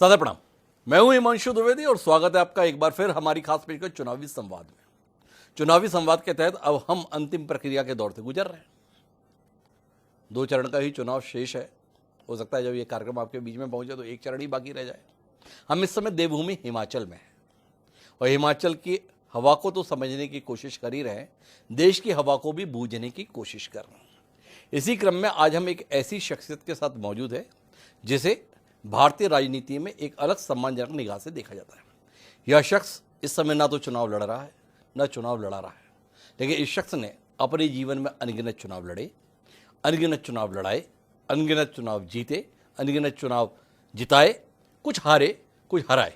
सादर प्रणाम। मैं हूं हिमांशु द्विवेदी और स्वागत है आपका एक बार फिर हमारी खास पेशकश चुनावी संवाद में। चुनावी संवाद के तहत अब हम अंतिम प्रक्रिया के दौर से गुजर रहे हैं। 2 चरण का ही चुनाव शेष है। हो सकता है जब ये कार्यक्रम आपके बीच में पहुंचे तो 1 चरण ही बाकी रह जाए। हम इस समय देवभूमि हिमाचल में हैं और हिमाचल की हवा को तो समझने की कोशिश कर ही रहे हैं, देश की हवा को भी बूझने की कोशिश कर रहे हैं। इसी क्रम में आज हम एक ऐसी शख्सियत के साथ मौजूद है जिसे भारतीय राजनीति में एक अलग सम्मानजनक निगाह से देखा जाता है। यह शख्स इस समय ना तो चुनाव लड़ रहा है न चुनाव लड़ा रहा है, लेकिन इस शख्स ने अपने जीवन में अनगिनत चुनाव लड़े, अनगिनत चुनाव लड़ाए, अनगिनत चुनाव जीते, अनगिनत चुनाव जिताए, कुछ हारे कुछ हराए।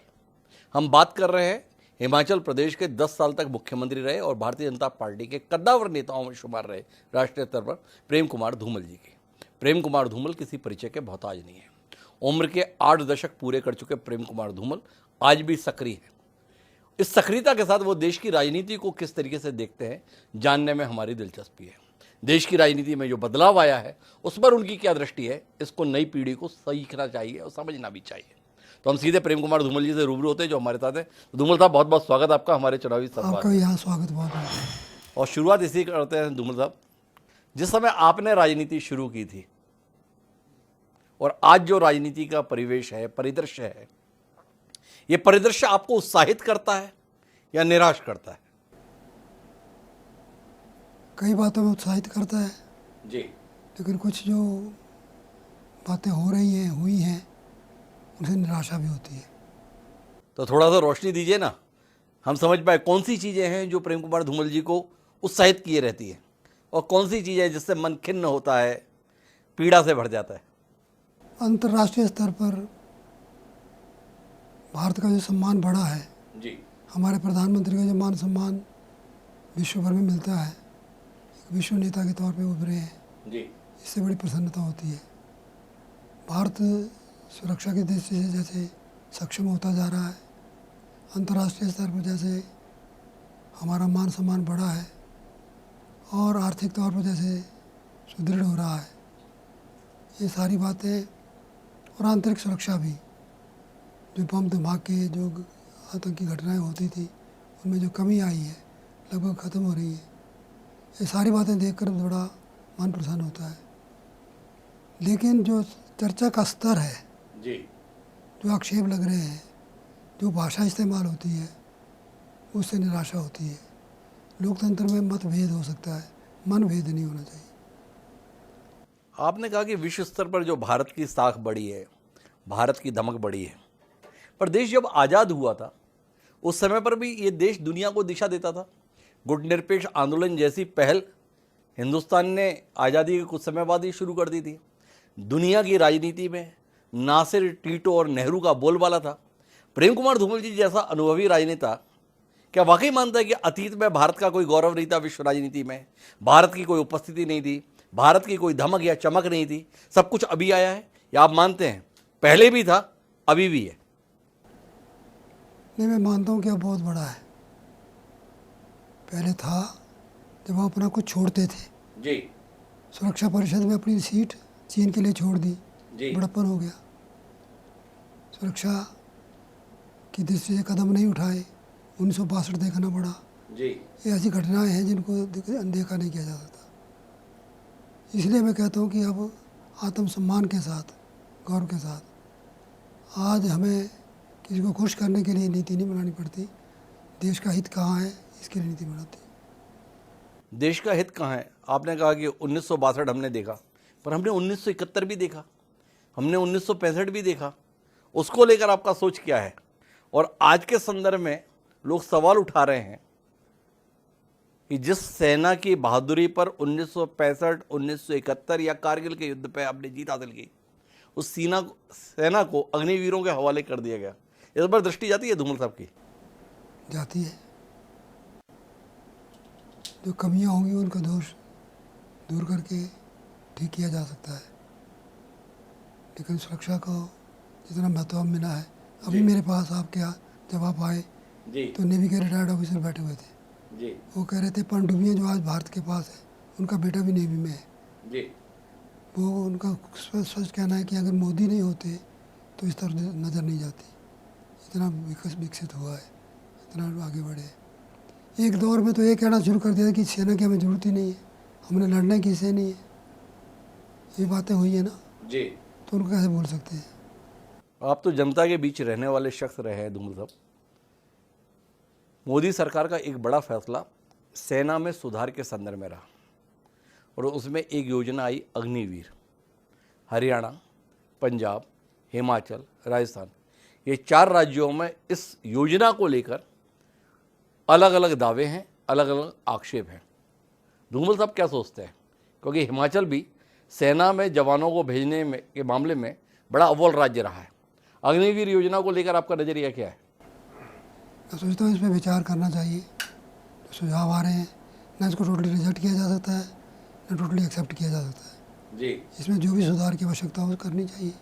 हम बात कर रहे हैं हिमाचल प्रदेश के 10 साल तक मुख्यमंत्री रहे और भारतीय जनता पार्टी के कद्दावर नेताओं में शुमार रहे राष्ट्रीय स्तर पर प्रेम कुमार धूमल जी के। प्रेम कुमार धूमल किसी परिचय के मोहताज नहीं है। उम्र के 8 दशक पूरे कर चुके प्रेम कुमार धूमल आज भी सक्रिय है। इस सक्रियता के साथ वो देश की राजनीति को किस तरीके से देखते हैं जानने में हमारी दिलचस्पी है। देश की राजनीति में जो बदलाव आया है उस पर उनकी क्या दृष्टि है, इसको नई पीढ़ी को सीखना चाहिए और समझना भी चाहिए। तो हम सीधे प्रेम कुमार धूमल जी से रूबरू होते हैं जो हमारे साथ हैं। धूमल साहब, बहुत बहुत स्वागत आपका हमारे चुनावी संवाद। आपका यहाँ स्वागत बहुत। और शुरुआत इसी करते हैं धूमल साहब, जिस समय आपने राजनीति शुरू की थी और आज जो राजनीति का परिवेश है, परिदृश्य है, ये परिदृश्य आपको उत्साहित करता है या निराश करता है? कई बातों में उत्साहित करता है जी, लेकिन कुछ जो बातें हो रही हैं, हुई हैं, उनसे निराशा भी होती है। तो थोड़ा सा रोशनी दीजिए ना, हम समझ पाए कौन सी चीज़ें हैं जो प्रेम कुमार धूमल जी को उत्साहित किए रहती हैं और कौन सी चीज़ें जिससे मन खिन्न होता है, पीड़ा से भर जाता है? अंतर्राष्ट्रीय स्तर पर भारत का जो सम्मान बढ़ा है जी, हमारे प्रधानमंत्री का जो मान सम्मान विश्व भर में मिलता है, एक विश्व नेता के तौर पे उभरे हैं जी, इससे बड़ी प्रसन्नता होती है। भारत सुरक्षा की दृष्टि से जैसे सक्षम होता जा रहा है, अंतर्राष्ट्रीय स्तर पर जैसे हमारा मान सम्मान बढ़ा है और आर्थिक तौर पर जैसे सुदृढ़ हो रहा है, ये सारी बातें और आंतरिक सुरक्षा भी, जो बम धमाके, जो आतंकी घटनाएं होती थी उनमें जो कमी आई है लगभग ख़त्म हो रही है। ये सारी बातें देखकर बड़ा मन प्रसन्न होता है। लेकिन जो चर्चा का स्तर है, जी, जो आक्षेप लग रहे हैं, जो भाषा इस्तेमाल होती है, उससे निराशा होती है। लोकतंत्र में मतभेद हो सकता है, मनभेद नहीं होना चाहिए। आपने कहा कि विश्व स्तर पर जो भारत की साख बढ़ी है, भारत की धमक बढ़ी है, पर देश जब आज़ाद हुआ था उस समय पर भी ये देश दुनिया को दिशा देता था। गुटनिरपेक्ष आंदोलन जैसी पहल हिंदुस्तान ने आज़ादी के कुछ समय बाद ही शुरू कर दी थी। दुनिया की राजनीति में नासिर, टीटो और नेहरू का बोलबाला था। प्रेम कुमार धूमल जी जैसा अनुभवी राजनेता क्या वाकई मानता है कि अतीत में भारत का कोई गौरव नहीं था, विश्व राजनीति में भारत की कोई उपस्थिति नहीं थी, भारत की कोई धमक या चमक नहीं थी, सब कुछ अभी आया है? या आप मानते हैं पहले भी था अभी भी है? नहीं, मैं मानता हूँ कि अब बहुत बड़ा है। पहले था जब वो अपना कुछ छोड़ते थे। जी, सुरक्षा परिषद में अपनी सीट चीन के लिए छोड़ दी, जी, बड़प्पन हो गया। सुरक्षा की दृष्टि से कदम नहीं उठाए, 1962 देखना पड़ा। जी, ये ऐसी घटनाएं हैं जिनको अनदेखा नहीं किया जा सकता। इसलिए मैं कहता हूँ कि अब आत्मसम्मान के साथ, गौरव के साथ आज हमें किसी को खुश करने के लिए नीति नहीं बनानी पड़ती। देश का हित कहाँ है इसके लिए नीति बनाती है। देश का हित कहाँ है? आपने कहा कि 1962 हमने देखा, पर हमने 1971 भी देखा, हमने 1965 भी देखा। उसको लेकर आपका सोच क्या है? और आज के संदर्भ में लोग सवाल उठा रहे हैं कि जिस सेना की बहादुरी पर 1965, 1971 या कारगिल के युद्ध पे आपने जीत हासिल की, उस सेना को अग्निवीरों के हवाले कर दिया गया। इस पर दृष्टि जाती है धूमल साहब की? जाती है। जो कमियां होंगी उनका दोष दूर करके ठीक किया जा सकता है, लेकिन सुरक्षा को जितना महत्व मिला है, अभी मेरे पास आपके जब आप आए जी, तो नेवी के रिटायर्ड ऑफिसर बैठे हुए थे। जी, वो कह रहे थे पनडुब्बियाँ जो आज भारत के पास है उनका बेटा भी नेवी में है। जी, वो उनका सच कहना है कि अगर मोदी नहीं होते तो इस तरफ नज़र नहीं जाती। इतना विकसित हुआ है, इतना आगे बढ़े। एक दौर में तो ये कहना शुरू कर दिया कि सेना की हमें ज़रूरत ही नहीं है, हमने लड़ने की से नहीं है। ये बातें हुई है ना जी। तो उनको कैसे बोल सकते हैं। आप तो जनता के बीच रहने वाले शख्स रहे हैं धूमल साहब। मोदी सरकार का एक बड़ा फैसला सेना में सुधार के संदर्भ में रहा और उसमें एक योजना आई अग्निवीर। हरियाणा, पंजाब, हिमाचल, राजस्थान, ये 4 राज्यों में इस योजना को लेकर अलग अलग दावे हैं, अलग अलग आक्षेप हैं। धूमल साहब क्या सोचते हैं? क्योंकि हिमाचल भी सेना में जवानों को भेजने में के मामले में बड़ा अव्वल राज्य रहा है। अग्निवीर योजना को लेकर आपका नज़रिया क्या है? मैं सोचता हूँ इस पर विचार करना चाहिए। जो सुझाव आ रहे हैं ना इसको टोटली रिजेक्ट किया जा सकता है, ना टोटली एक्सेप्ट किया जा सकता है जी। इसमें जो भी सुधार की आवश्यकता हो करनी चाहिए।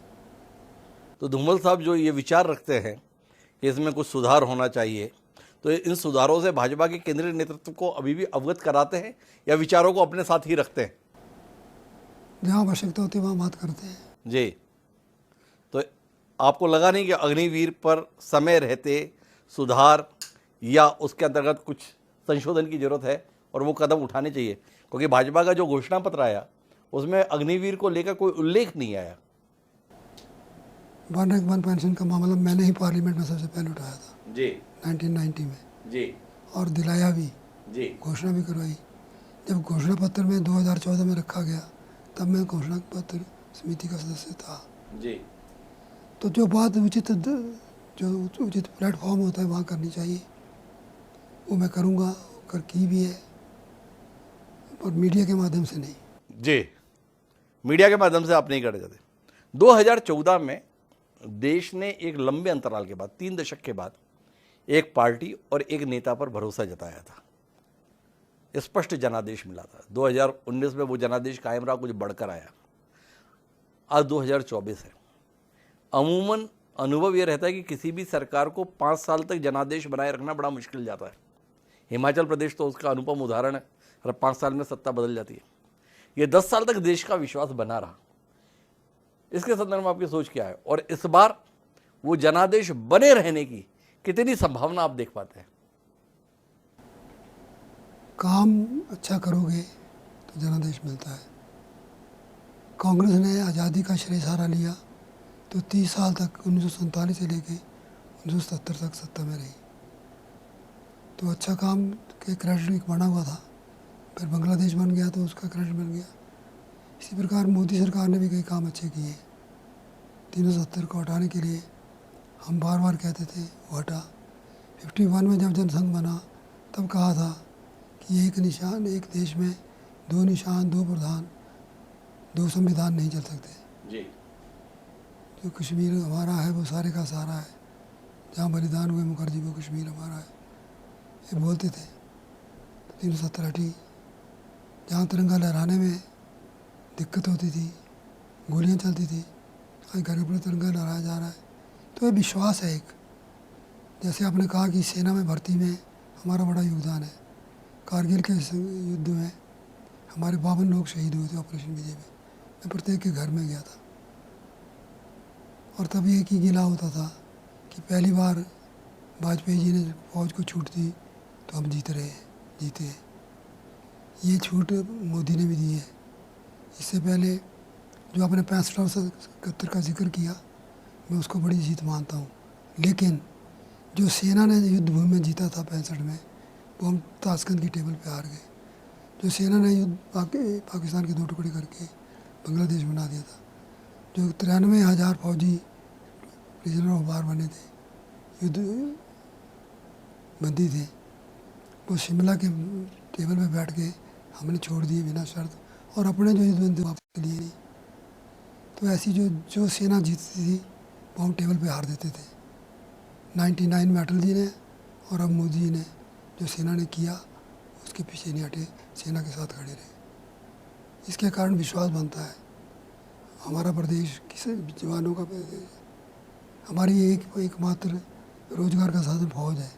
तो धूमल साहब जो ये विचार रखते हैं कि इसमें कुछ सुधार होना चाहिए, तो इन सुधारों से भाजपा के केंद्रीय नेतृत्व को अभी भी अवगत कराते हैं या विचारों को अपने साथ ही रखते हैं? जहाँ आवश्यकता होती है वहाँ बात करते हैं। जी। तो आपको लगा नहीं कि अग्निवीर पर समय रहते सुधार या उसके अंतर्गत कुछ संशोधन की जरूरत है और वो कदम उठाने चाहिए? क्योंकि भाजपा का जो घोषणा पत्र आया उसमें अग्निवीर को लेकर कोई उल्लेख नहीं आया। 1 रैंक 1 पेंशन का मामला मैंने ही पार्लियामेंट में सबसे पहले उठाया था जी 1990 में जी और दिलाया भी, जी घोषणा भी करवाई। जब घोषणा पत्र में 2014 में रखा गया तब मैं घोषणा पत्र समिति का सदस्य था। जी। तो जो बात उचित प्लेटफॉर्म होता है वहाँ करनी चाहिए, वो मैं करूँगा, कर की भी है, और मीडिया के माध्यम से नहीं। जी, मीडिया के माध्यम से आप नहीं कर सकते। 2014 में देश ने एक लंबे अंतराल के बाद, 3 दशक के बाद, एक पार्टी और एक नेता पर भरोसा जताया था। स्पष्ट जनादेश मिला था। 2019 में वो जनादेश कायम रहा, कुछ बढ़कर आया। आज 2024 है। अमूमन अनुभव ये रहता है कि किसी भी सरकार को 5 साल तक जनादेश बनाए रखना बड़ा मुश्किल जाता है। हिमाचल प्रदेश तो उसका अनुपम उदाहरण है, हर 5 साल में सत्ता बदल जाती है। ये 10 साल तक देश का विश्वास बना रहा। इसके संदर्भ में आपकी सोच क्या है? और इस बार वो जनादेश बने रहने की कितनी संभावना आप देख पाते हैं? काम अच्छा करोगे तो जनादेश मिलता है। कांग्रेस ने आज़ादी का श्रेय सहारा लिया तो 30 साल तक 1947 से लेके 1977 तक सत्ता में रही, तो अच्छा काम के क्रेडिट बना हुआ था। फिर बांग्लादेश बन गया तो उसका क्रेडिट बन गया। इसी प्रकार मोदी सरकार ने भी कई काम अच्छे किए। 370 को हटाने के लिए हम बार बार कहते थे वो हटा। 51 में जब जनसंघ बना तब कहा था कि एक निशान, एक देश में 2 निशान, 2 प्रधान, 2 संविधान नहीं चल सकते। जी। जो कश्मीर हमारा है वो सारे का सारा है, जहाँ बलिदान हुए मुखर्जी वो कश्मीर हमारा है, ये बोलते थे। तो 370 हटी। जहाँ तिरंगा लहराने में दिक्कत होती थी, गोलियाँ चलती थी, आज घर पर तिरंगा लहराया जा रहा है। तो ये विश्वास है एक। जैसे आपने कहा कि सेना में भर्ती में हमारा बड़ा योगदान है। कारगिल के युद्ध में हमारे 52 लोग शहीद हुए थे ऑपरेशन विजय में। मैं प्रत्येक के घर में गया था और तब एक ही गिला होता था कि पहली बार वाजपेयी जी ने फौज को छूट दी तो हम जीते हैं। ये छूट मोदी ने भी दी है। इससे पहले जो आपने 65 और 77 का जिक्र किया, मैं उसको बड़ी जीत मानता हूँ। लेकिन जो सेना ने युद्ध भूमि में जीता था 65 में, वो हम ताशकंद की टेबल पे हार गए। जो सेना ने युद्ध पाकिस्तान के 2 टुकड़े करके बांग्लादेश बना दिया था, जो 93,000 फौजी प्रिजनर ऑफ वार बने थे, युद्ध बंदी थे, वो शिमला के टेबल पे बैठ के हमने छोड़ दिए बिना शर्त, और अपने जो युद्ध बंदी वापस लिए नहीं। तो ऐसी जो सेना जीतती थी वो हम टेबल पे हार देते थे। 99 में अटल जी ने और अब मोदी जी ने जो सेना ने किया उसके पीछे नहीं हटे, सेना के साथ खड़े रहे। इसके कारण विश्वास बनता है हमारा प्रदेश किसी जवानों का प्रदेश है। हमारी एकमात्र रोजगार का साधन फौज है,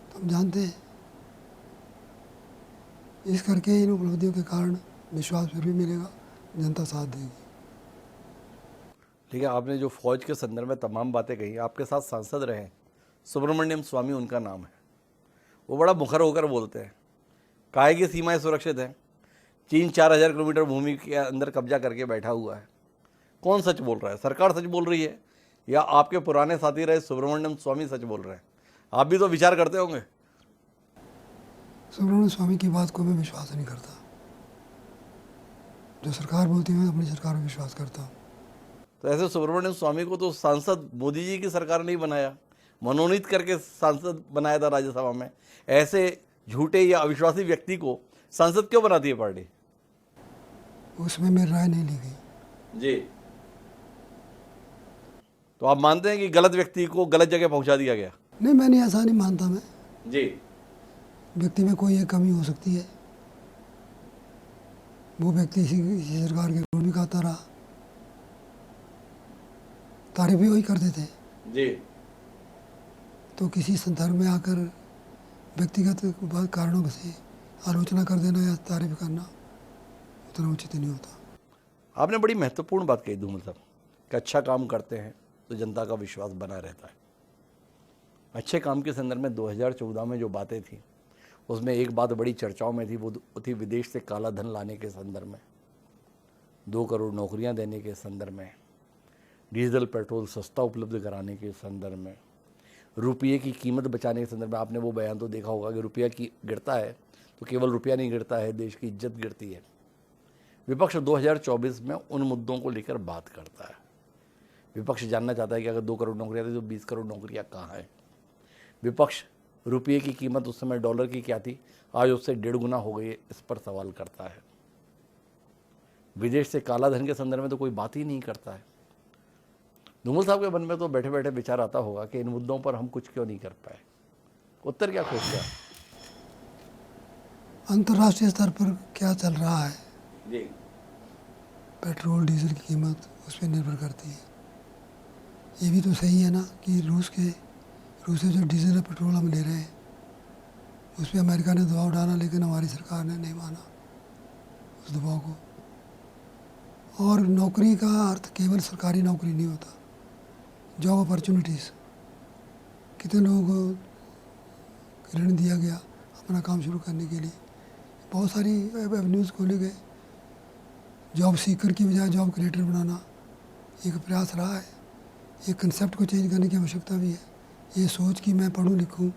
तो हम जानते हैं। इस करके इन उपलब्धियों के कारण विश्वास फिर भी मिलेगा, जनता साथ देगी। ठीक है, आपने जो फौज के संदर्भ में तमाम बातें कही, आपके साथ सांसद रहे सुब्रमण्यम स्वामी उनका नाम है, वो बड़ा मुखर होकर बोलते हैं काहे की सीमाएं सुरक्षित हैं, चीन 4,000 किलोमीटर भूमि के अंदर कब्जा करके बैठा हुआ है। कौन सच बोल रहा है? सरकार सच बोल रही है या आपके पुराने साथी रहे सुब्रमण्यम स्वामी सच बोल रहे हैं? आप भी तो विचार करते होंगे। सुब्रमण्यम स्वामी की बात को मैं विश्वास नहीं करता। जो सरकार बोलती है मैं अपनी सरकार पर विश्वास करता हूँ। तो ऐसे सुब्रमण्यम स्वामी को तो सांसद मोदी जी की सरकार ने ही बनाया, मनोनीत करके सांसद बनाया था राज्यसभा में। ऐसे झूठे या अविश्वासी व्यक्ति को सांसद क्यों बनाती है पार्टी? उसमें मेरी राय नहीं ली गई। जी, तो आप मानते हैं कि गलत व्यक्ति को गलत जगह पहुंचा दिया गया? नहीं, मैंने ऐसा नहीं मानता। मैं जी, व्यक्ति में कोई एक कमी हो सकती है। वो व्यक्ति इसी सरकार के गुण भी गाता रहा, तारीफ भी वही करते थे। जी, तो किसी संदर्भ में आकर व्यक्तिगत कारणों से आलोचना कर देना या तारीफ करना उतना उचित नहीं होता। आपने बड़ी महत्वपूर्ण बात कही धूमल साहब कि अच्छा काम करते हैं तो जनता का विश्वास बना रहता है। अच्छे काम के संदर्भ में 2014 में जो बातें थी उसमें एक बात बड़ी चर्चाओं में थी, वो थी विदेश से काला धन लाने के संदर्भ में, 2 करोड़ नौकरियां देने के संदर्भ में, डीजल पेट्रोल सस्ता उपलब्ध कराने के संदर्भ में, रुपये की कीमत बचाने के संदर्भ में। आपने वो बयान तो देखा होगा कि रुपया की गिरता है तो केवल रुपया नहीं गिरता है, देश की इज्जत गिरती है। विपक्ष 2024 में उन मुद्दों को लेकर बात करता है। विपक्ष जानना चाहता है कि अगर 2 करोड़ नौकरियाँ थी तो 20 करोड़ नौकरियाँ कहाँ हैं। विपक्ष रुपये की कीमत उस समय डॉलर की क्या थी, आज उससे 1.5 गुना हो गई है, इस पर सवाल करता है। विदेश से काला धन के संदर्भ में तो कोई बात ही नहीं करता है। धूमल साहब के मन में तो बैठे बैठे विचार आता होगा कि इन मुद्दों पर हम कुछ क्यों नहीं कर पाए। उत्तर क्या खोजते हैं? अंतर्राष्ट्रीय स्तर पर क्या चल रहा है, जी, पेट्रोल डीजल की कीमत उस पर निर्भर करती है। ये भी तो सही है ना कि रूस से जो डीजल और पेट्रोल हम ले रहे हैं उस पर अमेरिका ने दबाव डाला, लेकिन हमारी सरकार ने नहीं माना उस दबाव को। और नौकरी का अर्थ केवल सरकारी नौकरी नहीं होता, जॉब अपॉर्चुनिटीज़। कितने लोगों को ऋण दिया गया अपना काम शुरू करने के लिए, बहुत सारी एवेन्यूज़ खोले गए। जॉब सीकर की बजाय जॉब क्रिएटर बनाना एक प्रयास रहा है। एक कंसेप्ट को चेंज करने की आवश्यकता भी है। ये सोच कि मैं पढ़ूँ लिखूँ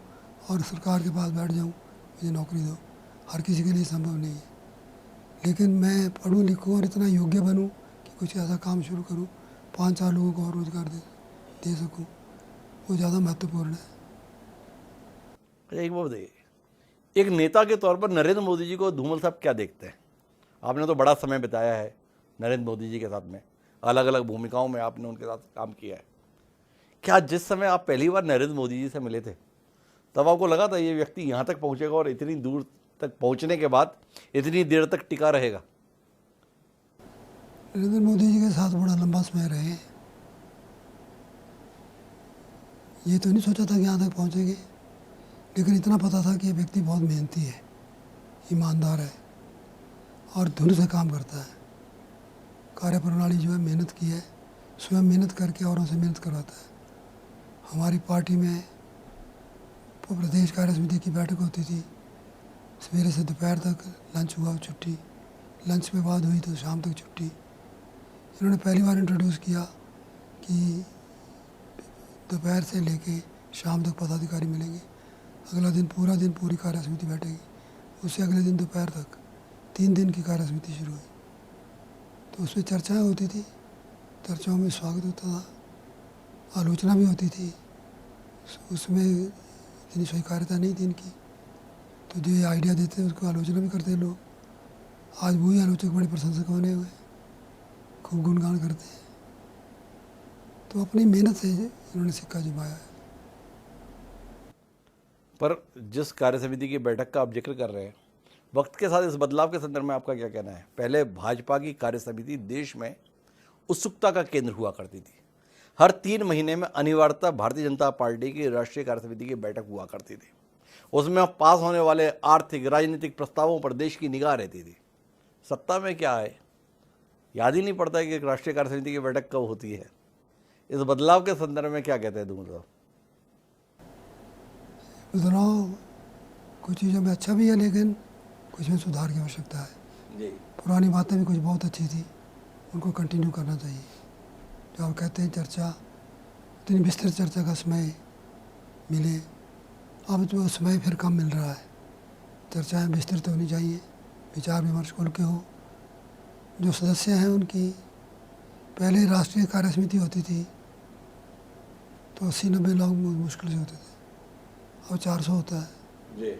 और सरकार के पास बैठ जाऊँ, मुझे नौकरी दो, हर किसी के लिए संभव नहीं है। लेकिन मैं पढ़ूँ लिखूँ और इतना योग्य बनूँ कि कुछ ऐसा काम शुरू करूँ, 5-4 लोगों को और रोज़गार दे सकूँ, वो ज़्यादा महत्वपूर्ण है। एक बात बताइए, एक नेता के तौर पर नरेंद्र मोदी जी को धूमल साहब क्या देखते हैं? आपने तो बड़ा समय बिताया है नरेंद्र मोदी जी के साथ में, अलग अलग भूमिकाओं में आपने उनके साथ काम किया है। क्या जिस समय आप पहली बार नरेंद्र मोदी जी से मिले थे तब आपको लगा था ये व्यक्ति यहाँ तक पहुँचेगा और इतनी दूर तक पहुँचने के बाद इतनी देर तक टिका रहेगा? नरेंद्र मोदी जी के साथ बड़ा लंबा समय रहे, ये तो नहीं सोचा था कि यहाँ तक पहुँचेंगे, लेकिन इतना पता था कि ये व्यक्ति बहुत मेहनती है, ईमानदार है और धुन से काम करता है। कार्यप्रणाली जो है मेहनत की है, स्वयं मेहनत करके औरों से मेहनत करवाता है। हमारी पार्टी में प्रदेश कार्य समिति की बैठक होती थी, सवेरे से दोपहर तक लंच हुआ छुट्टी, लंच के बाद हुई तो शाम तक छुट्टी। इन्होंने पहली बार इंट्रोड्यूस किया कि दोपहर से लेके शाम तक पदाधिकारी मिलेंगे, अगला दिन पूरा दिन पूरी कार्य समिति बैठेगी, उससे अगले दिन दोपहर तक 3 दिन की कार्य समिति शुरू हुई। तो उसमें चर्चाएं होती थी, चर्चाओं में स्वागत होता था, आलोचना भी होती थी, उसमें इतनी स्वीकार्यता नहीं थी इनकी। तो जो ये आइडिया देते हैं उसको आलोचना भी करते हैं लोग। आज वही आलोचक बड़े प्रशंसक बने हुए, खूब गुणगान करते हैं। तो अपनी मेहनत से इन्होंने सिक्का जमाया है। पर जिस कार्य समिति की बैठक का आप जिक्र कर रहे हैं, वक्त के साथ इस बदलाव के संदर्भ में आपका क्या कहना है? पहले भाजपा की कार्य समिति देश में उत्सुकता का केंद्र हुआ करती थी। हर 3 महीने में अनिवार्यतः भारतीय जनता पार्टी की राष्ट्रीय कार्य समिति की बैठक हुआ करती थी। उसमें पास होने वाले आर्थिक राजनीतिक प्रस्तावों पर देश की निगाह रहती थी। सत्ता में क्या है, याद ही नहीं पड़ता कि राष्ट्रीय कार्य समिति की बैठक कब होती है। इस बदलाव के संदर्भ में क्या कहते हैं धूमल साहब? बदलाव कुछ चीज़ों में अच्छा भी है, लेकिन कुछ में सुधार की आवश्यकता है। जी पुरानी बातें भी कुछ बहुत अच्छी थी, उनको कंटिन्यू करना चाहिए। जो आप कहते हैं चर्चा, इतनी विस्तृत चर्चा का समय मिले, अब जो समय फिर कम मिल रहा है। चर्चाएं विस्तृत होनी चाहिए, विचार विमर्श खुल के हो। जो सदस्य हैं उनकी पहले राष्ट्रीय कार्य समिति होती थी तो 80-90 लोग मुश्किल से होते थे, अब 400 होता है। जी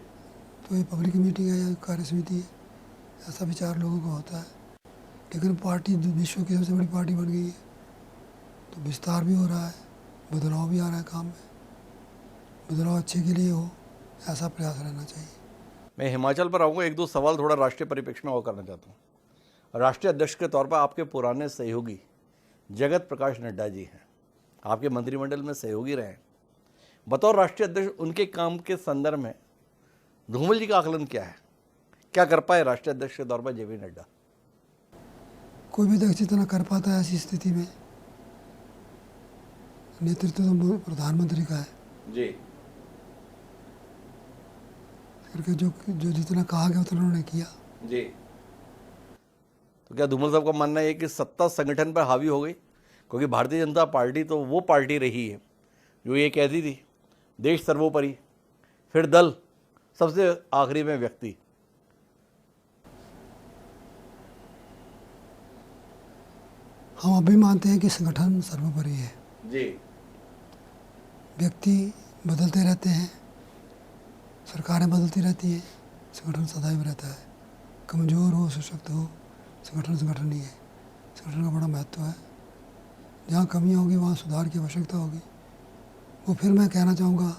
तो ये पब्लिक मीटिंग है या कार्य समिति है, ऐसा विचार लोगों का होता है। लेकिन पार्टी विश्व की सबसे बड़ी पार्टी बन गई है, तो विस्तार भी हो रहा है, बदलाव भी आ रहा है काम में। बदलाव अच्छे के लिए हो, ऐसा प्रयास रहना चाहिए। मैं हिमाचल पर आऊँगा, एक दो सवाल थोड़ा राष्ट्रीय परिप्रेक्ष्य में और करना चाहता हूँ। राष्ट्रीय अध्यक्ष के तौर पर आपके पुराने सहयोगी जगत प्रकाश नड्डा जी हैं, आपके मंत्रिमंडल में सहयोगी रहे हैं। बतौर राष्ट्रीय अध्यक्ष उनके काम के संदर्भ में धूमल जी का आकलन क्या है? क्या कर पाए राष्ट्रीय अध्यक्ष के तौर पर जेपी नड्डा? कोई भी अध्यक्ष इतना कर पाता है ऐसी स्थिति में। नेतृत्व तो प्रधानमंत्री का है जी करके जो जो जितना कहा गया उतना उन्होंने किया। जी तो क्या धूमल साहब का मानना है कि सत्ता संगठन पर हावी हो गई? क्योंकि भारतीय जनता पार्टी तो वो पार्टी रही है जो ये कहती थी देश सर्वोपरि, फिर दल, सबसे आखिरी में व्यक्ति। हम अभी मानते हैं कि संगठन सर्वोपरि है। जी व्यक्ति बदलते रहते हैं, सरकारें बदलती रहती हैं, संगठन सदैव रहता है। कमज़ोर हो सशक्त हो, संगठन ही है। संगठन का बड़ा महत्व है। जहाँ कमियाँ होगी वहाँ सुधार की आवश्यकता होगी। वो फिर मैं कहना चाहूँगा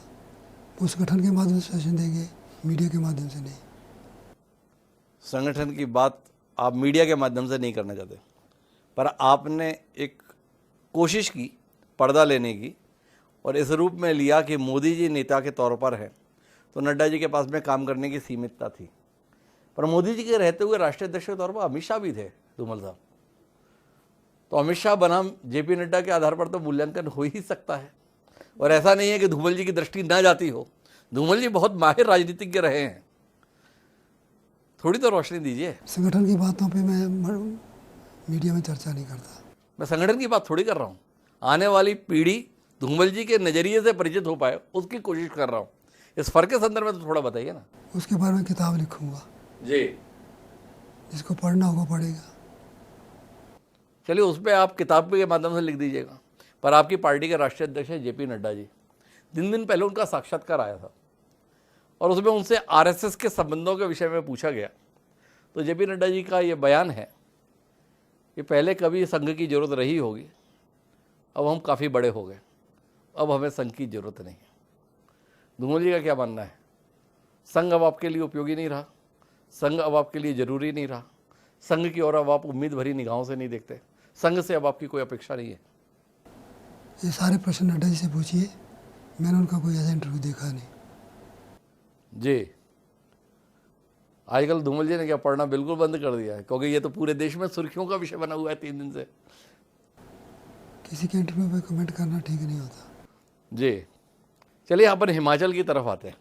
वो संगठन के माध्यम से शासन देंगे, मीडिया के माध्यम से नहीं। संगठन की बात आप मीडिया के माध्यम से नहीं करना चाहते, पर आपने एक कोशिश की पर्दा लेने की और इस रूप में लिया कि मोदी जी नेता के तौर पर हैं तो नड्डा जी के पास में काम करने की सीमितता थी। पर मोदी जी के रहते हुए राष्ट्रीय अध्यक्ष के तौर पर अमित शाह भी थे धूमल साहब। तो अमित शाह बनाम जेपी नड्डा के आधार पर तो मूल्यांकन हो ही सकता है। और ऐसा नहीं है कि धूमल जी की दृष्टि ना जाती हो। धूमल जी बहुत माहिर राजनीतिज्ञ रहे हैं, थोड़ी तो रोशनी दीजिए। संगठन की बातों पे मैं मीडिया में चर्चा नहीं करता। मैं संगठन की बात थोड़ी कर रहा हूँ, आने वाली पीढ़ी धूमल जी के नज़रिए से परिचित हो पाए उसकी कोशिश कर रहा हूँ। इस फर्क के संदर्भ में तो थोड़ा बताइए ना। उसके बारे में किताब लिखूँगा, जी जिसको पढ़ना होगा पढ़ेगा। चलिए, उस पर आप किताब के माध्यम से लिख दीजिएगा। पर आपकी पार्टी के राष्ट्रीय अध्यक्ष है जेपी नड्डा जी। दिन पहले उनका साक्षात्कार आया था और उसमें उनसे आरएसएस के संबंधों के विषय में पूछा गया। तो जेपी नड्डा जी का ये बयान है कि पहले कभी संघ की जरूरत रही होगी, अब हम काफ़ी बड़े हो गए, अब हमें संघ की जरूरत नहीं है। धूमल जी का क्या मानना है? संघ अब आपके लिए उपयोगी नहीं रहा, संघ अब आपके लिए जरूरी नहीं रहा, संघ की ओर अब आप उम्मीद भरी निगाहों से नहीं देखते, संघ से अब आपकी कोई अपेक्षा नहीं है? ये सारे प्रश्न नड्डा जी से पूछिए, मैंने उनका कोई ऐसा इंटरव्यू देखा नहीं। जी आजकल धूमल जी ने क्या पढ़ना बिल्कुल बंद कर दिया है, क्योंकि ये तो पूरे देश में सुर्खियों का विषय बना हुआ है 3 दिन से। किसी के इंटरव्यू पे कमेंट करना ठीक नहीं होता। जी चलिए, अपन हिमाचल की तरफ आते हैं।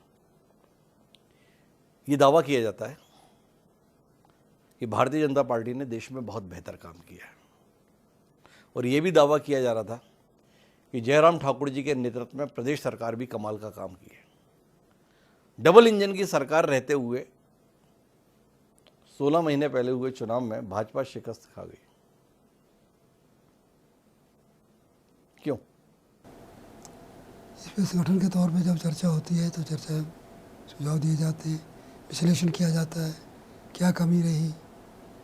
ये दावा किया जाता है कि भारतीय जनता पार्टी ने देश में बहुत बेहतर काम किया है, और ये भी दावा किया जा रहा था कि जयराम ठाकुर जी के नेतृत्व में प्रदेश सरकार भी कमाल का काम की है। डबल इंजन की सरकार रहते हुए 16 महीने पहले हुए चुनाव में भाजपा शिकस्त खा गई। क्यों? इस पर संगठन के तौर पे जब चर्चा होती है तो चर्चा सुझाव दिए जाते हैं, विश्लेषण किया जाता है, क्या कमी रही,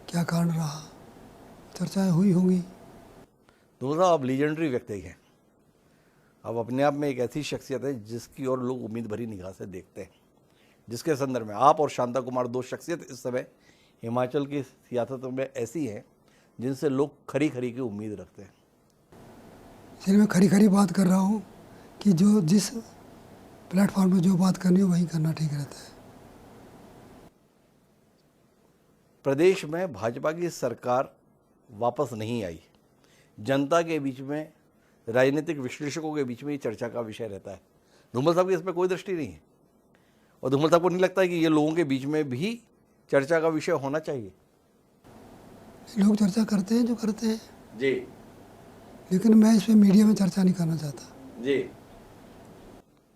क्या कारण रहा, चर्चाएं हुई होंगी। दूसरा, आप लीजेंडरी व्यक्ति हैं, अब अपने आप में एक ऐसी शख्सियत है जिसकी ओर लोग उम्मीद भरी निगाह से देखते हैं, जिसके संदर्भ में आप और शांता कुमार 2 शख्सियत इस समय हिमाचल की सियासत में ऐसी हैं जिनसे लोग खरी खरी की उम्मीद रखते हैं। इसलिए मैं खरी खरी बात कर रहा हूँ कि जो जिस प्लेटफॉर्म पर जो बात करनी हो वही करना ठीक रहता है। प्रदेश में भाजपा की सरकार वापस नहीं आई, जनता के बीच में राजनीतिक विश्लेषकों के बीच में ये चर्चा का विषय रहता है। धूमल साहब की इसमें कोई दृष्टि नहीं है, और धूमल साहब को नहीं लगता है कि ये लोगों के बीच में भी चर्चा का विषय होना चाहिए? लोग चर्चा करते हैं जो करते हैं, जी लेकिन मैं इस पर मीडिया में चर्चा नहीं करना चाहता। जी।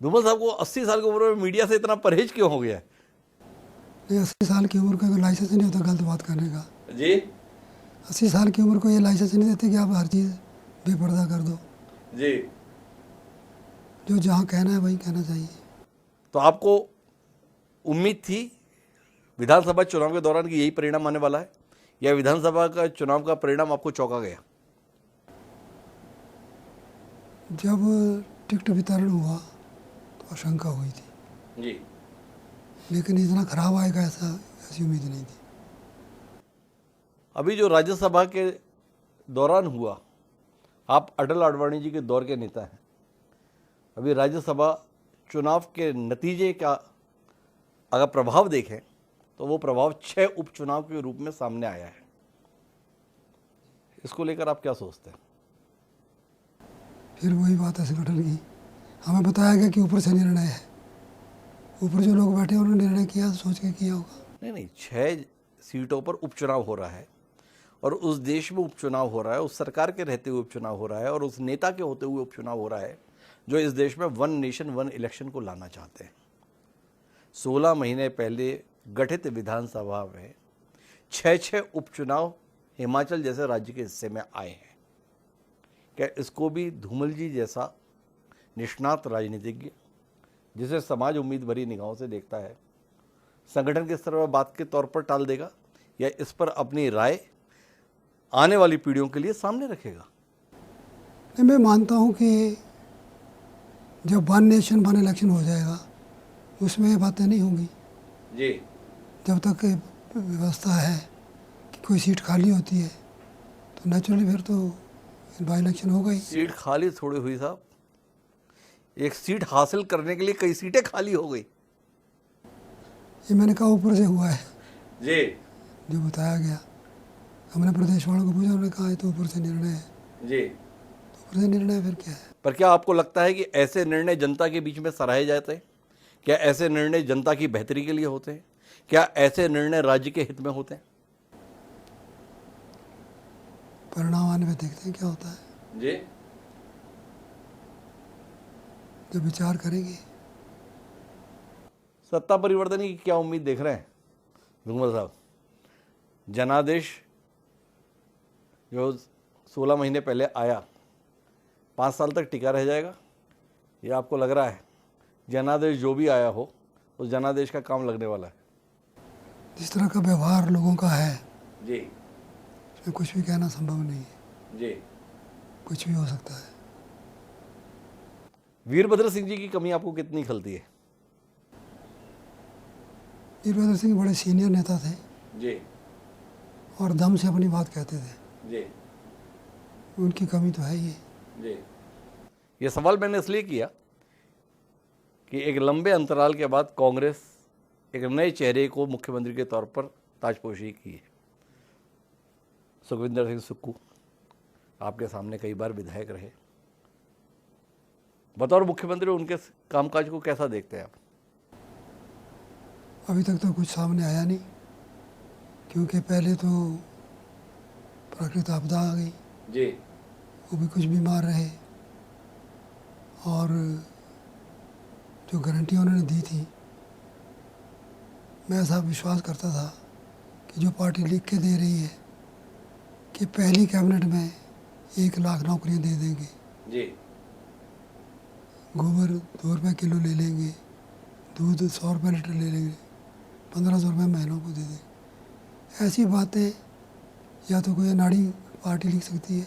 धूमल साहब को 80 साल की उम्र में मीडिया से इतना परहेज क्यों हो गया है? नहीं, 80 साल की उम्र का कोई लाइसेंस नहीं होता गलत बात करने का। जी 80 साल की उम्र को ये लाइसेंस नहीं देते कि आप हर चीज़ बेपर्दा कर दो। जी। जो जहाँ कहना है वही कहना चाहिए। तो आपको उम्मीद थी विधानसभा चुनाव के दौरान कि यही परिणाम आने वाला है, या विधानसभा का चुनाव का परिणाम आपको चौंका गया? जब टिकट वितरण हुआ तो आशंका हुई थी, जी। लेकिन इतना खराब आएगा ऐसी उम्मीद नहीं थी। अभी जो राज्यसभा के दौरान हुआ, आप अटल आडवाणी जी के दौर के नेता हैं, अभी राज्यसभा चुनाव के नतीजे का अगर प्रभाव देखें तो वो प्रभाव 6 उपचुनाव के रूप में सामने आया है। इसको लेकर आप क्या सोचते हैं? फिर वही बात है संगठन की। हमें बताया गया कि ऊपर से निर्णय है, ऊपर जो लोग बैठे उन्होंने निर्णय किया, सोच के किया होगा। नहीं, 6 सीटों पर उपचुनाव हो रहा है, और उस देश में उपचुनाव हो रहा है, उस सरकार के रहते हुए उपचुनाव हो रहा है, और उस नेता के होते हुए उपचुनाव हो रहा है जो इस देश में 1 नेशन 1 इलेक्शन को लाना चाहते हैं। 16 महीने पहले गठित विधानसभा में 6 उपचुनाव हिमाचल जैसे राज्य के हिस्से में आए हैं। क्या इसको भी धूमल जी जैसा निष्णात राजनीतिज्ञ, जिसे समाज उम्मीद भरी निगाहों से देखता है, संगठन के स्तर पर बात के तौर पर टाल देगा, या इस पर अपनी राय आने वाली पीढ़ियों के लिए सामने रखेगा? नहीं, मैं मानता हूँ कि जब 1 नेशन 1 इलेक्शन हो जाएगा उसमें ये बातें नहीं होंगी। जी। जब तक व्यवस्था है कि कोई सीट खाली होती है तो नेचुरली फिर तो बाई इलेक्शन होगा ही। सीट खाली थोड़ी हुई साहब, एक सीट हासिल करने के लिए कई सीटें खाली हो गई। ये मैंने कहा ऊपर से हुआ है जी जो बताया गया। हमने प्रदेश वालों को पूछा, उन्होंने कहा ये तो ऊपर से निर्णय है। जी। तो ऊपर से निर्णय फिर क्या है? पर क्या आपको लगता है कि ऐसे निर्णय जनता के बीच में सराहे जाते हैं? क्या ऐसे निर्णय जनता की बेहतरी के लिए होते हैं? क्या ऐसे निर्णय राज्य के हित में होते हैं? परिणाम आने में देखते हैं क्या होता है। जी। जब विचार करेंगे। सत्ता परिवर्तन की क्या उम्मीद देख रहे हैं धूमल साहब? जनादेश जो 16 महीने पहले आया 5 साल तक टिका रह जाएगा, ये आपको लग रहा है? जनादेश जो भी आया हो उस जनादेश का काम लगने वाला है? जिस तरह का व्यवहार लोगों का है जी उसमें कुछ भी कहना संभव नहीं है। जी। कुछ भी हो सकता है। वीरभद्र सिंह जी की कमी आपको कितनी खलती है? वीरभद्र सिंह बड़े सीनियर नेता थे जी और दम से अपनी बात कहते थे। जी उनकी कमी तो है ही। जी। ये सवाल मैंने इसलिए किया कि एक लंबे अंतराल के बाद कांग्रेस एक नए चेहरे को मुख्यमंत्री के तौर पर ताजपोशी की है। सुखविंदर सिंह सुक्खू आपके सामने कई बार विधायक रहे, बतौर मुख्यमंत्री उनके कामकाज को कैसा देखते हैं आप? अभी तक तो कुछ सामने आया नहीं, क्योंकि पहले तो प्राकृतिक आपदा आ गई, जी वो भी कुछ बीमार रहे, और जो गारंटी उन्होंने दी थी, मैं ऐसा विश्वास करता था कि जो पार्टी लिख के दे रही है कि पहली कैबिनेट में 1 लाख नौकरियां दे देंगे, जी गोबर 2 रुपये किलो ले लेंगे, दूध 100 रुपये लीटर ले लेंगे, 1500 रुपये महीनों को दे देंगे, ऐसी बातें या तो कोई अनाड़ी पार्टी लिख सकती है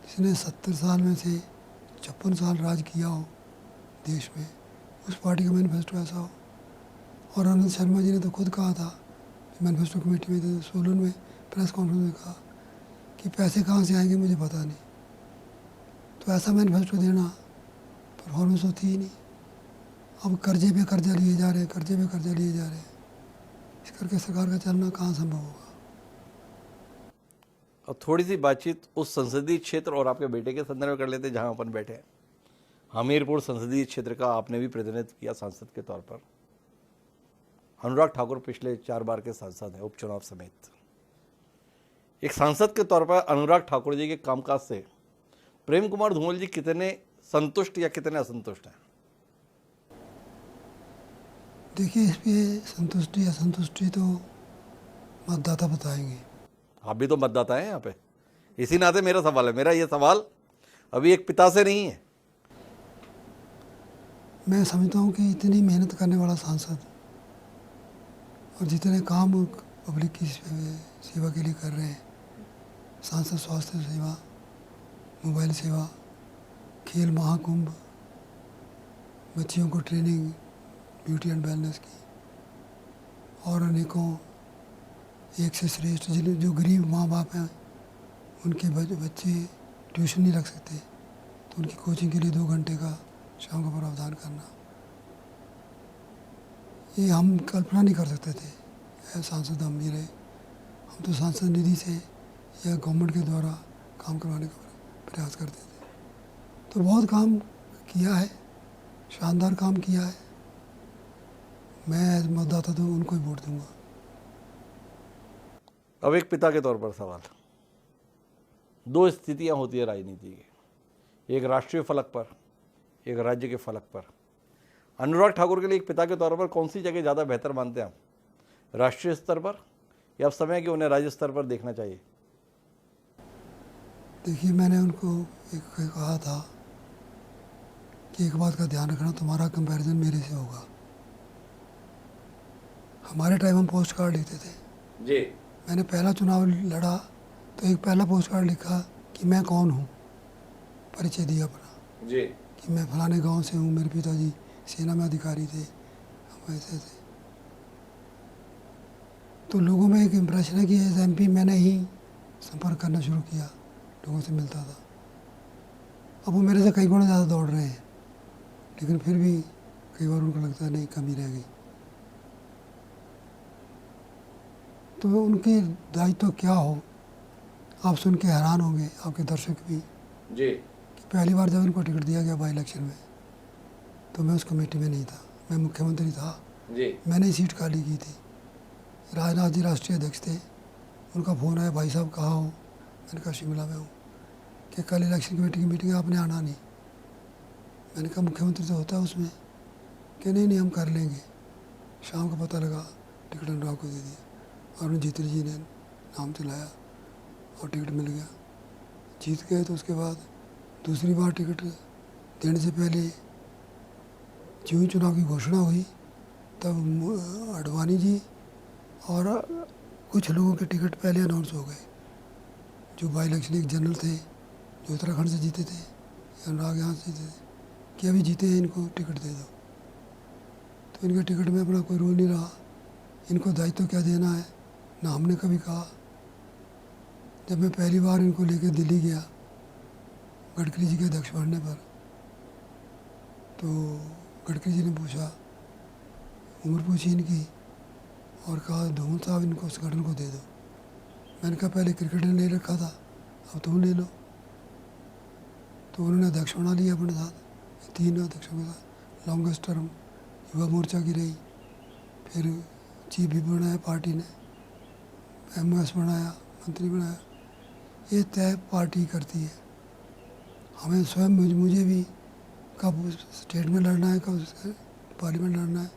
जिसने 70 साल में से 56 साल राज किया हो देश में, उस पार्टी का मैनिफेस्टो ऐसा हो। और आनंद शर्मा जी ने तो खुद कहा था मैनिफेस्टो कमेटी में, तो सोलन में प्रेस कॉन्फ्रेंस में कहा कि पैसे कहाँ से आएंगे मुझे पता नहीं। तो ऐसा मैनिफेस्टो देना परफॉर्मेंस होती ही नहीं। अब कर्जे पे कर्जा लिए जा रहे हैं, कर्जे पे कर्जा लिए जा रहे हैं, इस करके सरकार का चलना कहाँ संभव होगा? और थोड़ी सी बातचीत उस संसदीय क्षेत्र और आपके बेटे के संदर्भ में कर लेते हैं जहां अपन बैठे हैं। हमीरपुर संसदीय क्षेत्र का आपने भी प्रतिनिधित्व किया सांसद के तौर पर। अनुराग ठाकुर पिछले 4 बार के सांसद हैं उपचुनाव समेत। एक सांसद के तौर पर अनुराग ठाकुर जी के कामकाज से प्रेम कुमार धूमल जी कितने संतुष्ट या कितने असंतुष्ट हैं? देखिए, इस पे संतुष्टि असंतुष्टि तो मतदाता बताएंगे। आप भी तो मतदाता हैं यहाँ पे, इसी नाते मेरा सवाल है। मेरा ये सवाल अभी एक पिता से नहीं है। मैं समझता हूँ कि इतनी मेहनत करने वाला सांसद और जितने काम पब्लिक की सेवा के लिए कर रहे हैं, सांसद स्वास्थ्य सेवा, मोबाइल सेवा, खेल महाकुंभ, बच्चियों को ट्रेनिंग, ब्यूटी एंड वेलनेस की, और अनेकों एक से श्रेष्ठ जो गरीब माँ बाप हैं उनके बच्चे ट्यूशन नहीं रख सकते तो उनकी कोचिंग के लिए 2 घंटे का शाम का प्रावधान करना, ये हम कल्पना नहीं कर सकते थे। सांसद हम भी रहे, हम तो सांसद निधि से या गवर्नमेंट के द्वारा काम करवाने का प्रयास करते थे। तो बहुत काम किया है, शानदार काम किया है। मैं मतदाता तो उनको ही वोट दूंगा। अब एक पिता के तौर पर सवाल, 2 स्थितियां होती है राजनीति की, एक राष्ट्रीय फलक पर, एक राज्य के फलक पर। अनुराग ठाकुर के लिए एक पिता के तौर पर कौन सी जगह ज़्यादा बेहतर मानते हैं आप, राष्ट्रीय स्तर पर या अब समय कि उन्हें राज्य स्तर पर देखना चाहिए? देखिए, मैंने उनको एक कहा था कि एक बात का ध्यान रखना, तुम्हारा कंपैरिजन मेरे से होगा। हमारे टाइम हम पोस्ट कार्ड लिखते थे जी। मैंने पहला चुनाव लड़ा तो एक पहला पोस्ट कार्ड लिखा कि मैं कौन हूँ, परिचय दिया अपना जी कि मैं फलाने गांव से हूँ, मेरे पिताजी सेना में अधिकारी थे, हम ऐसे थे। तो लोगों में एक इम्प्रेशन है कि एज MP मैंने ही संपर्क करना शुरू किया, लोगों से मिलता था। अब वो मेरे से कई गुना ज़्यादा दौड़ रहे हैं, लेकिन फिर भी कई बार उनको लगता है नहीं, कमी रह गई। तो उनके दायित्व क्या हो, आप सुन के हैरान होंगे, आपके दर्शक भी, जी। कि पहली बार जब इनको टिकट दिया गया बाई इलेक्शन में तो मैं उस कमेटी में नहीं था, मैं मुख्यमंत्री था जी। मैंने ही सीट खाली की थी। राजनाथ जी राष्ट्रीय अध्यक्ष थे, उनका फ़ोन आया, भाई साहब कहाँ हो? मैंने कहा शिमला में हूँ। कि कल इलेक्शन कमेटी की मीटिंग है, आपने आना नहीं। मैंने कहा मुख्यमंत्री तो होता है उसमें। कि नहीं हम कर लेंगे। शाम को पता लगा टिकट अनुराग को दे दिया, और जीतरी जी ने नाम चलाया और टिकट मिल गया, जीत गए। तो उसके बाद दूसरी बार टिकट देने से पहले जो ही चुनाव की घोषणा हुई तब अडवाणी जी और कुछ लोगों के टिकट पहले अनाउंस हो गए। जो बाई इलेक्शन एक जनरल थे जो उत्तराखंड से जीते थे, अनुराग यहाँ से जीते थे, कि अभी जीते हैं, इनको टिकट दे दो। तो इनके टिकट में अपना कोई रोल नहीं रहा, इनको दायित्व क्या देना है ना हमने कभी कहा। जब मैं पहली बार इनको लेकर दिल्ली गया गडकरी जी के अध्यक्ष बनने पर, तो गडकरी जी ने पूछा, उम्र पूछी इनकी और कहा धूमल साहब इनको उस संगठन को दे दो। मैंने कहा पहले क्रिकेट ने ले रखा था, अब तुम ले लो। तो उन्होंने अध्यक्ष बना लिया अपने साथ, 3 अध्यक्षों के साथ। लॉन्गेस्ट टर्म युवा मोर्चा की रही, फिर चीफ भी बनाया पार्टी ने, MS बनाया, मंत्री बनाया। ये तय पार्टी करती है। हमें स्वयं मुझे भी कब स्टेट में लड़ना है, कब पार्लियामेंट लड़ना है,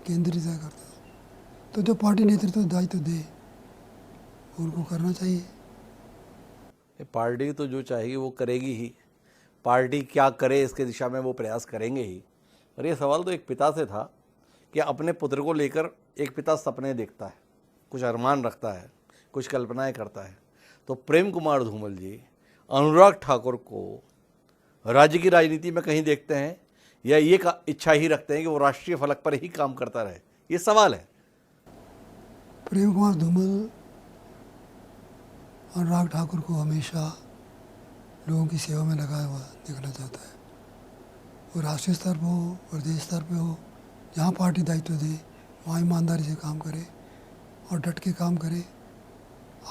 केंद्र ही तय करता है। तो जो पार्टी नेतृत्व दायित्व दे उनको करना चाहिए। पार्टी तो जो चाहेगी वो करेगी ही, पार्टी क्या करे इसके दिशा में वो प्रयास करेंगे ही। और ये सवाल तो एक पिता से था कि अपने पुत्र को लेकर एक पिता सपने देखता है, कुछ अरमान रखता है, कुछ कल्पनाएं करता है। तो प्रेम कुमार धूमल जी अनुराग ठाकुर को राज्य की राजनीति में कहीं देखते हैं या ये इच्छा ही रखते हैं कि वो राष्ट्रीय फलक पर ही काम करता रहे? ये सवाल है। प्रेम कुमार धूमल अनुराग ठाकुर को हमेशा लोगों की सेवा में लगाया हुआ देखना चाहता है। वो राष्ट्रीय स्तर पर हो, प्रदेश स्तर पे हो, जहाँ पार्टी दायित्व दे वहाँ ईमानदारी से काम करे और डट के काम करे।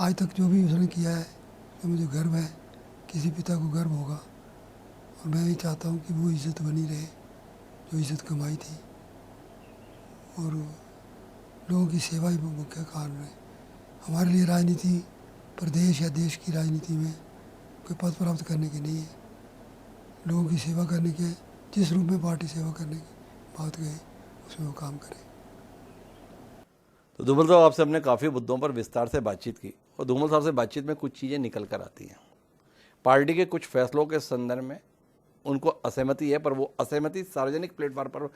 आज तक जो भी उसने किया है तो मुझे गर्व है, किसी पिता को गर्व होगा। और मैं भी चाहता हूँ कि वो इज़्ज़त बनी रहे जो इज़्ज़त कमाई थी, और लोगों की सेवा ही मुख्य कारण है। हमारे लिए राजनीति प्रदेश या देश की राजनीति में कोई पद प्राप्त करने की नहीं है, लोगों की सेवा करने के, जिस रूप में पार्टी सेवा करने की बात कहे उसमें वो काम करे। तो धूमल साहब, आपसे हमने काफ़ी मुद्दों पर विस्तार से बातचीत की और धूमल साहब से बातचीत में कुछ चीज़ें निकल कर आती हैं। पार्टी के कुछ फैसलों के संदर्भ में उनको असहमति है, पर वो असहमति सार्वजनिक प्लेटफॉर्म पर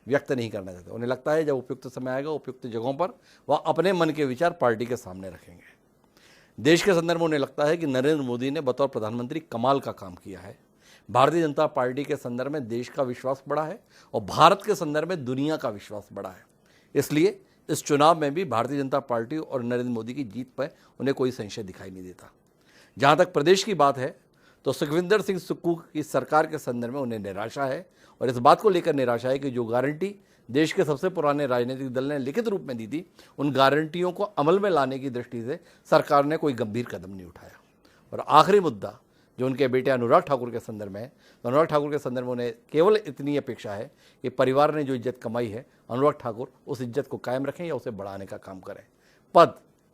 व्यक्त नहीं करना चाहते। उन्हें लगता है जब उपयुक्त समय आएगा, उपयुक्त जगहों पर वह अपने मन के विचार पार्टी के सामने रखेंगे। देश के संदर्भ में उन्हें लगता है कि नरेंद्र मोदी ने बतौर प्रधानमंत्री कमाल का काम किया है। भारतीय जनता पार्टी के संदर्भ में देश का विश्वास बढ़ा है और भारत के संदर्भ में दुनिया का विश्वास बढ़ा है। इसलिए इस चुनाव में भी भारतीय जनता पार्टी और नरेंद्र मोदी की जीत पर उन्हें कोई संशय दिखाई नहीं देता। जहाँ तक प्रदेश की बात है तो सुखविंदर सिंह सुक्खू की सरकार के संदर्भ में उन्हें निराशा है, और इस बात को लेकर निराशा है कि जो गारंटी देश के सबसे पुराने राजनीतिक दल ने लिखित रूप में दी थी, उन गारंटियों को अमल में लाने की दृष्टि से सरकार ने कोई गंभीर कदम नहीं उठाया। और आखिरी मुद्दा जो उनके बेटे अनुराग ठाकुर के संदर्भ में है, तो अनुराग ठाकुर के संदर्भ में उन्हें केवल इतनी अपेक्षा है कि परिवार ने जो इज्जत कमाई है, अनुराग ठाकुर उस इज्जत को कायम रखें या उसे बढ़ाने का काम करें। पद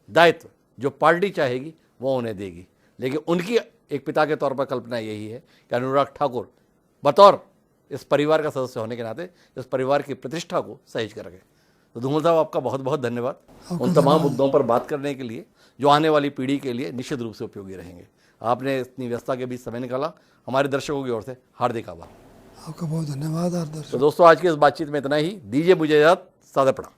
दायित्व जो पार्टी चाहेगी वो उन्हें देगी, लेकिन उनकी एक पिता के तौर पर कल्पना यही है कि अनुराग ठाकुर बतौर इस परिवार का सदस्य होने के नाते इस परिवार की प्रतिष्ठा को सहेज कर रखें। तो धूमल साहब, आपका बहुत बहुत धन्यवाद उन तमाम मुद्दों पर बात करने के लिए जो आने वाली पीढ़ी के लिए निश्चित रूप से उपयोगी रहेंगे। आपने इतनी व्यस्तता के बीच समय निकाला, हमारे दर्शकों की ओर से हार्दिक आभार। आपका बहुत धन्यवाद। तो दोस्तों, आज की इस बातचीत में इतना ही। दीजिए मुझे इजाजत। सादर प्रणाम।